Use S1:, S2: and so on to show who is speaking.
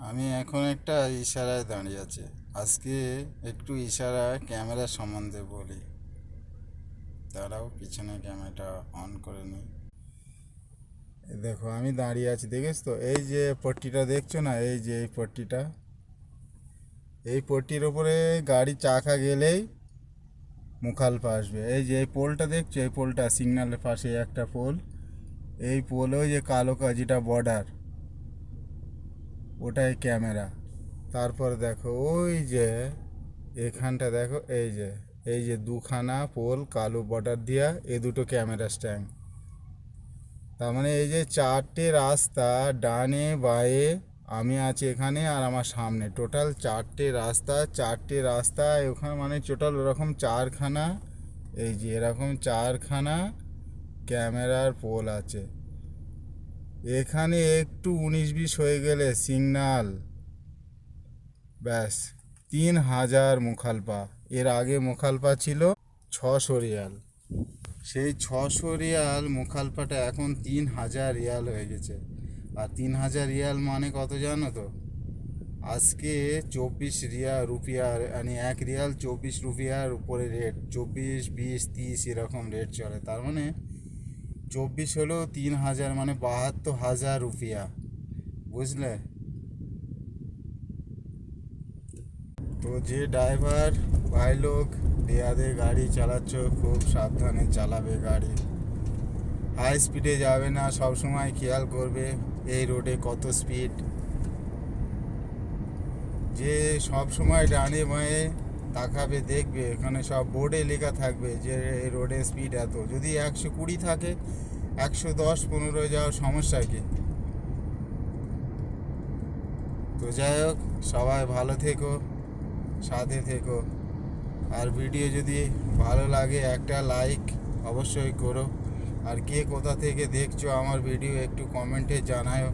S1: আমি এখন একটা ইশারায় দাঁড়িয়ে আছি। আজকে একটু ইশারা ক্যামেরা সম্বন্ধে বলি। দাঁড়াও, পিছনে ক্যামেরাটা অন করে নিই। দেখো আমি দাঁড়িয়ে আছি, দেখেছ তো? এই যে পট্টিটা দেখছো না, এই যে এই পট্টিটা, এই পট্টির ওপরে গাড়ি চাকা গেলেই মুখালপা আসবে। এই যে এই পোলটা দেখছো, এই পোলটা সিগন্যালের পাশে একটা পোল। এই পোলে ওই যে কালো যেটা বর্ডার, ওটাই ক্যামেরা। তারপর দেখো ওই যে এখানটা দেখো, এই যে দুখানা পোল কালো বর্ডার দিয়া, এ দুটো ক্যামেরা স্ট্যান্ড। তার মানে এই যে চারটে রাস্তা, ডানে বাঁয়ে আমি আছি এখানে, আর আমার সামনে টোটাল চারটে রাস্তা ওখানে, মানে টোটাল ওরকম চারখানা, এই যে এরকম চারখানা ক্যামেরার পোল আছে। এখানে একটু 19-20 হয়ে গেলে সিগনাল, ব্যাস 3000 মুখালপা। এর আগে মুখালপা ছিল 600 রিয়াল। সেই 600 রিয়াল মুখালপাটা এখন 3000 রিয়াল হয়ে গেছে। আর 3000 রিয়াল মানে কত জানো তো? আজকে 24 রুপিয়ার, মানে 1 রিয়াল 24 রুপিয়ার উপরে রেট। 24, 20, 30 এরকম রেট চলে। তার মানে 24 হলেও 3000, মানে 72,000 রুপিয়া। বুঝলে? তো যে ড্রাইভার ভাই লোক দেয়াদে গাড়ি চালাচ্ছ, খুব সাবধানে চালাবে গাড়ি। হাই স্পিডে যাবে না, সব সময় খেয়াল করবে এই রোডে কত স্পিড। যে সব সময় ডানে বাঁয়ে তাকাবে, দেখবে এখানে সব বোর্ডে লেখা থাকবে যে এই রোডে স্পিড এত। যদি 120 থাকে, 110, 15 যাওয়ার সমস্যা কি? তো যাই হোক, সবাই ভালো থেকো, সাথে থেকো। আর ভিডিও যদি ভালো লাগে একটা লাইক অবশ্যই করো। আর কে কোথা থেকে দেখছো আমার ভিডিও একটু কমেন্টে জানাও।